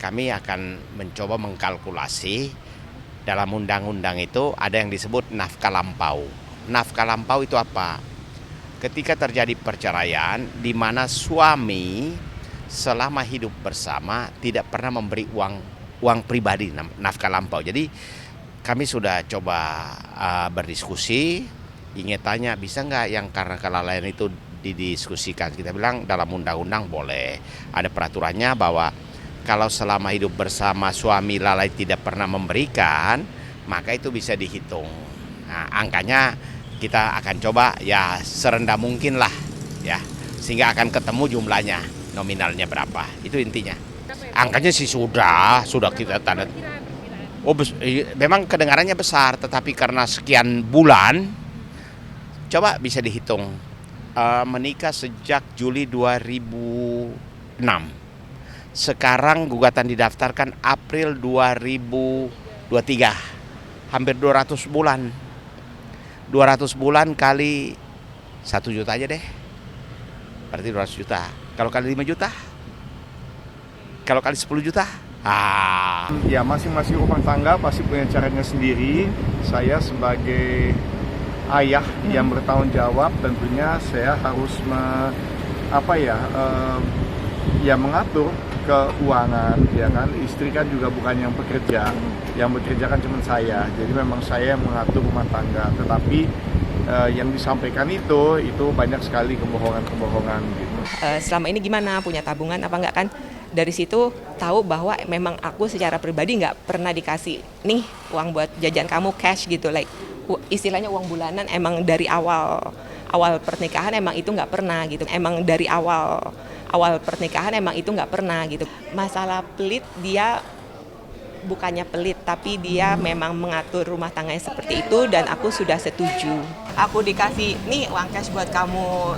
kami akan mencoba mengkalkulasi dalam undang-undang itu ada yang disebut nafkah lampau. Nafkah lampau itu apa? Ketika terjadi perceraian di mana suami selama hidup bersama tidak pernah memberi uang pribadi, nafkah lampau. Jadi kami sudah coba berdiskusi, ingin tanya bisa nggak yang karena kelalaian itu didiskusikan. Kita bilang dalam undang-undang boleh, ada peraturannya bahwa kalau selama hidup bersama suami lalai tidak pernah memberikan, maka itu bisa dihitung. Nah, angkanya kita akan coba ya serendah mungkin lah ya, sehingga akan ketemu jumlahnya, nominalnya berapa, itu intinya. Angkanya sih sudah kita tanda. Memang kedengarannya besar, tetapi karena sekian bulan, coba bisa dihitung. Menikah sejak Juli 2006. Sekarang gugatan didaftarkan April 2023. Hampir 200 bulan. 200 bulan kali 1 juta aja deh. Berarti 200 juta. Kalau kali 5 juta? Kalau kali 10 juta? Ya, masing-masing rumah tangga pasti punya caranya sendiri. Saya sebagai ayah yang bertanggung jawab, tentunya saya harus mengatur keuangan, ya kan. Istri kan juga bukan yang bekerja, yang bekerja kan cuma saya. Jadi memang saya yang mengatur rumah tangga. Tetapi yang disampaikan itu banyak sekali kebohongan gitu. Selama ini gimana, punya tabungan apa enggak kan? Dari situ tahu bahwa memang aku secara pribadi nggak pernah dikasih nih uang buat jajan kamu cash gitu, like istilahnya uang bulanan. Emang dari awal pernikahan emang itu nggak pernah gitu. Emang dari awal pernikahan emang itu nggak pernah gitu. Masalah pelit, dia bukannya pelit, tapi dia memang mengatur rumah tangganya seperti itu dan aku sudah setuju. Aku dikasih nih uang cash buat kamu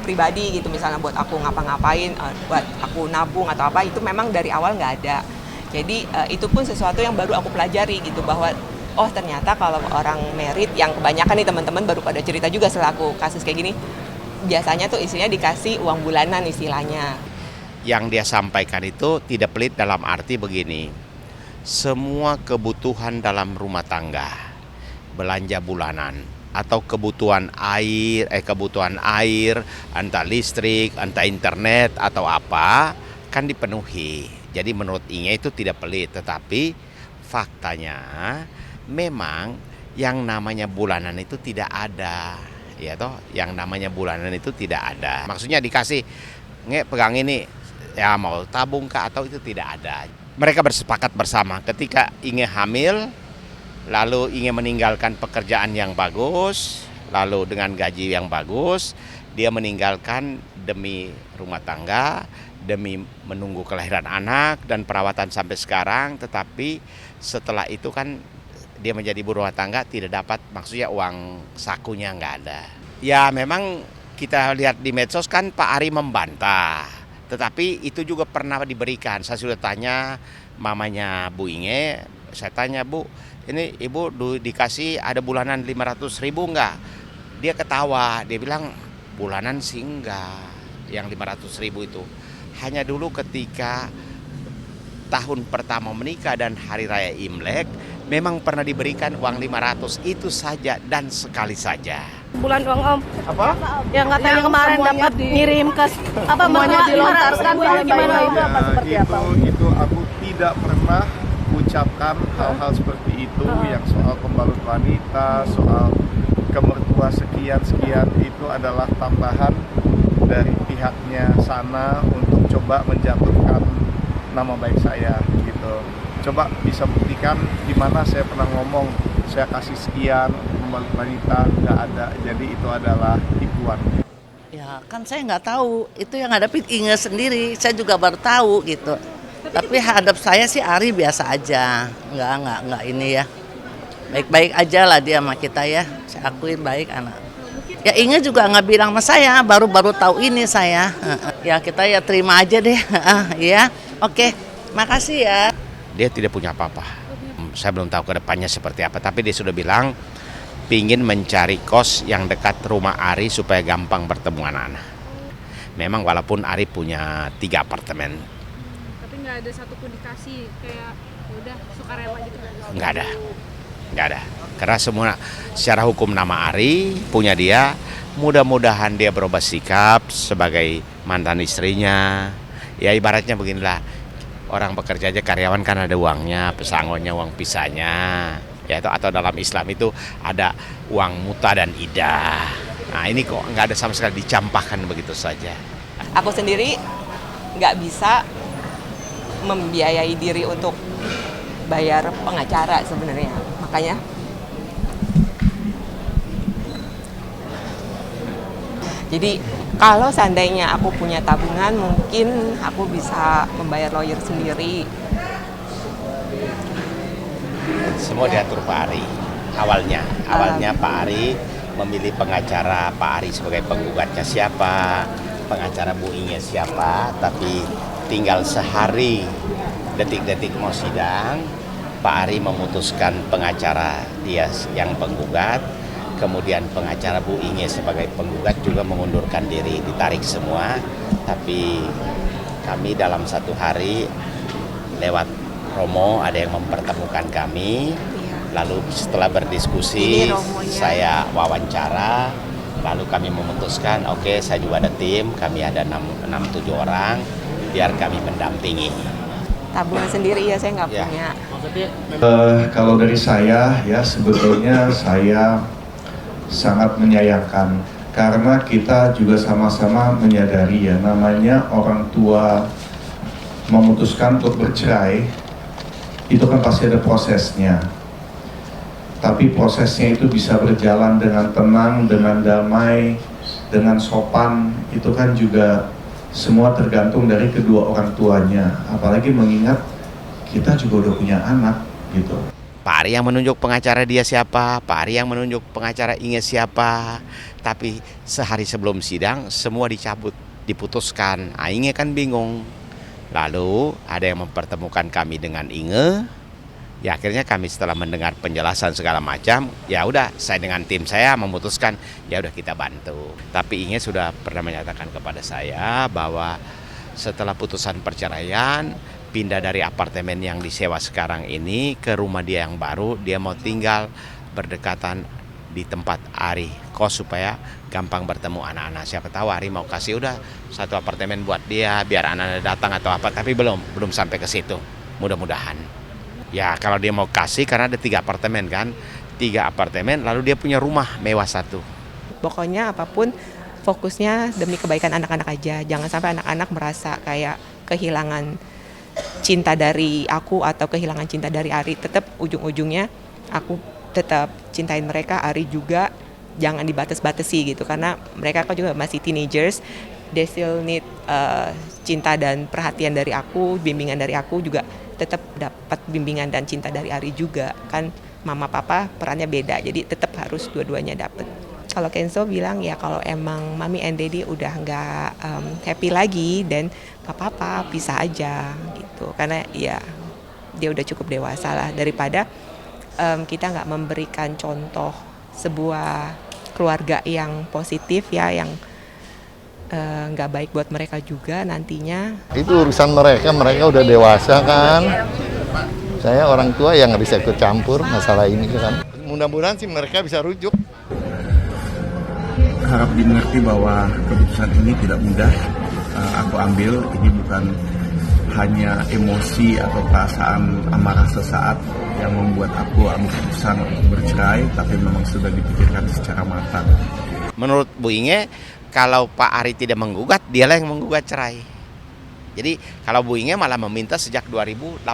pribadi gitu, misalnya buat aku ngapa-ngapain, buat aku nabung atau apa, itu memang dari awal nggak ada. Jadi itu pun sesuatu yang baru aku pelajari gitu, bahwa oh ternyata kalau orang married, yang kebanyakan nih teman-teman baru pada cerita juga setelah aku kasus kayak gini, biasanya tuh istrinya dikasih uang bulanan istilahnya. Yang dia sampaikan itu tidak pelit dalam arti begini, semua kebutuhan dalam rumah tangga, belanja bulanan, atau kebutuhan air, entah listrik, entah internet atau apa, kan dipenuhi. Jadi menurut Inge itu tidak pelit, tetapi faktanya memang yang namanya bulanan itu tidak ada, ya toh, yang namanya bulanan itu tidak ada. Maksudnya dikasih, Nge pegang ini, ya mau tabung kah atau itu tidak ada. Mereka bersepakat bersama ketika Inge hamil, lalu Inge meninggalkan pekerjaan yang bagus, lalu dengan gaji yang bagus, dia meninggalkan demi rumah tangga, demi menunggu kelahiran anak dan perawatan sampai sekarang. Tetapi setelah itu kan dia menjadi ibu rumah tangga, tidak dapat, maksudnya uang sakunya nggak ada. Ya memang kita lihat di medsos kan Pak Ari membantah, tetapi itu juga pernah diberikan. Saya sudah tanya mamanya Bu Inge, saya tanya, Bu, ini ibu dikasih ada bulanan 500.000 enggak? Dia ketawa, dia bilang bulanan sih enggak, yang 500.000 itu. Hanya dulu ketika tahun pertama menikah dan hari raya Imlek, memang pernah diberikan uang 500, itu saja dan sekali saja. Bulan uang Om. Apa? Yang katanya kemarin dapat ngirim ke apa Semuanya dilontarkan gimana itu aku tidak pernah ucapkan hal-hal seperti itu. Yang soal pembalut wanita, soal kemertua sekian itu adalah tambahan dari pihaknya sana untuk coba menjatuhkan nama baik saya gitu. Coba bisa buktikan di mana saya pernah ngomong saya kasih sekian pembalut wanita, nggak ada. Jadi itu adalah tipuan. Ya kan saya nggak tahu, itu yang hadapin Inge sendiri, saya juga baru tahu gitu. Tapi hadap saya sih Ari biasa aja, nggak ini ya, baik-baik aja lah dia sama kita ya, saya akuin baik anak. Ya Inge juga nggak bilang sama saya, baru tahu ini saya. Ya kita ya terima aja deh, ya. Oke, makasih ya. Dia tidak punya apa-apa. Saya belum tahu ke depannya seperti apa, tapi dia sudah bilang pingin mencari kos yang dekat rumah Ari supaya gampang bertemu anak-anak. Memang walaupun Ari punya 3 apartemen. Tapi nggak ada satupun dikasih kayak ya udah sukarela gitu? Nggak ada. Karena semua secara hukum nama Ari punya dia. Mudah-mudahan dia berubah sikap sebagai mantan istrinya. Ya ibaratnya beginilah, orang bekerja aja karyawan kan ada uangnya, pesangonnya, uang pisahnya. Ya, atau dalam Islam itu ada uang muta dan idah. Nah ini kok nggak ada sama sekali, dicampakkan begitu saja. Aku sendiri nggak bisa membiayai diri untuk bayar pengacara sebenarnya. Makanya jadi kalau seandainya aku punya tabungan, mungkin aku bisa membayar lawyer sendiri. Semua diatur Pak Ari. Awalnya Pak Ari memilih pengacara Pak Ari sebagai penggugatnya siapa, pengacara Bu Inge siapa, tapi tinggal sehari detik-detik mau sidang, Pak Ari memutuskan pengacara dia yang penggugat, kemudian pengacara Bu Inge sebagai penggugat juga mengundurkan diri, ditarik semua, tapi kami dalam satu hari lewat Romo ada yang mempertemukan kami, lalu setelah berdiskusi saya wawancara, lalu kami memutuskan oke, saya juga ada tim, kami ada 6-7 orang, biar kami mendampingi. Tabungan sendiri ya saya nggak punya. Kalau dari saya ya sebetulnya saya sangat menyayangkan karena kita juga sama-sama menyadari ya namanya orang tua memutuskan untuk bercerai itu kan pasti ada prosesnya, tapi prosesnya itu bisa berjalan dengan tenang, dengan damai, dengan sopan, itu kan juga semua tergantung dari kedua orang tuanya, apalagi mengingat kita juga udah punya anak gitu. Pak Ari yang menunjuk pengacara dia siapa, Pak Ari yang menunjuk pengacara Inge siapa, tapi sehari sebelum sidang semua dicabut, diputuskan. Inge kan bingung. Lalu ada yang mempertemukan kami dengan Inge. Ya akhirnya kami setelah mendengar penjelasan segala macam, ya udah saya dengan tim saya memutuskan ya udah kita bantu. Tapi Inge sudah pernah menyatakan kepada saya bahwa setelah putusan perceraian pindah dari apartemen yang disewa sekarang ini ke rumah dia yang baru, dia mau tinggal berdekatan di tempat Ari kos supaya gampang bertemu anak-anak. Siapa tahu Ari mau kasih udah satu apartemen buat dia biar anak-anak datang atau apa, tapi belum sampai ke situ. Mudah-mudahan. Ya kalau dia mau kasih karena ada 3 apartemen kan, 3 apartemen lalu dia punya rumah mewah 1. Pokoknya apapun fokusnya demi kebaikan anak-anak aja. Jangan sampai anak-anak merasa kayak kehilangan cinta dari aku atau kehilangan cinta dari Ari. Tetap ujung-ujungnya aku tetap cintain mereka, Ari juga. Jangan dibatas-batasi gitu karena mereka kan juga masih teenagers, they still need cinta dan perhatian dari aku, bimbingan dari aku juga, tetap dapat bimbingan dan cinta dari Ari juga kan. Mama papa perannya beda, jadi tetap harus dua-duanya dapat. Kalau Kenzo bilang ya kalau emang mami and daddy udah nggak happy lagi dan nggak apa-apa, pisah aja gitu, karena ya dia udah cukup dewasa lah, daripada kita nggak memberikan contoh sebuah keluarga yang positif ya, yang nggak baik buat mereka juga nantinya. Itu urusan mereka udah dewasa kan. Saya orang tua yang nggak bisa ikut campur masalah ini kan. Mudah-mudahan sih mereka bisa rujuk. Harap dimengerti bahwa keputusan ini tidak mudah aku ambil. Ini bukan hanya emosi atau perasaan amarah sesaat yang membuat aku ambil keputusan untuk bercerai, tapi memang sudah dipikirkan secara matang. Menurut Bu Inge, kalau Pak Ari tidak menggugat, dialah yang menggugat cerai. Jadi kalau Bu Inge malah meminta sejak 2018.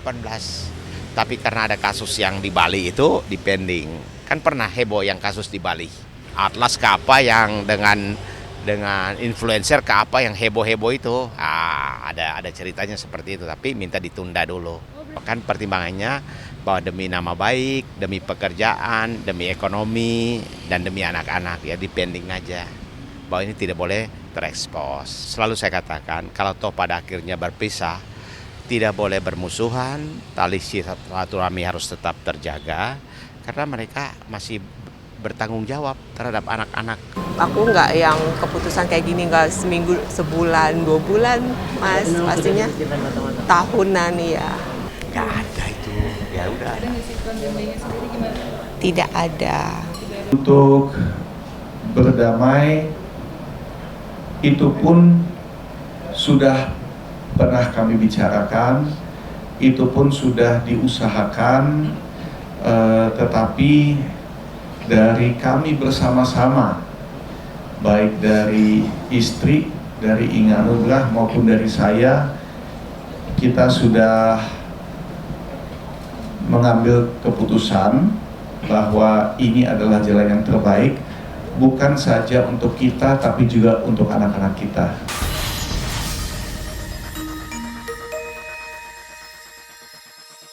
Tapi karena ada kasus yang di Bali itu dipending. Kan pernah heboh yang kasus di Bali. Atlas ke apa yang dengan influencer ke apa yang heboh-heboh itu. Ada ceritanya seperti itu, tapi minta ditunda dulu. Kan pertimbangannya bahwa demi nama baik, demi pekerjaan, demi ekonomi, dan demi anak-anak ya dipending aja. Bahwa ini tidak boleh terekspos. Selalu saya katakan kalau toh pada akhirnya berpisah, tidak boleh bermusuhan, tali silaturahmi harus tetap terjaga karena mereka masih bertanggung jawab terhadap anak-anak. Aku nggak yang keputusan kayak gini, nggak seminggu, sebulan, 2 bulan, Mas. Pastinya tahunan ya. Nggak ada itu, ya udah. Tidak ada. Untuk berdamai itu pun sudah pernah kami bicarakan, itu pun sudah diusahakan, tetapi dari kami bersama-sama, baik dari istri, dari Inga Nugrah maupun dari saya, kita sudah mengambil keputusan bahwa ini adalah jalan yang terbaik, bukan saja untuk kita tapi juga untuk anak-anak kita.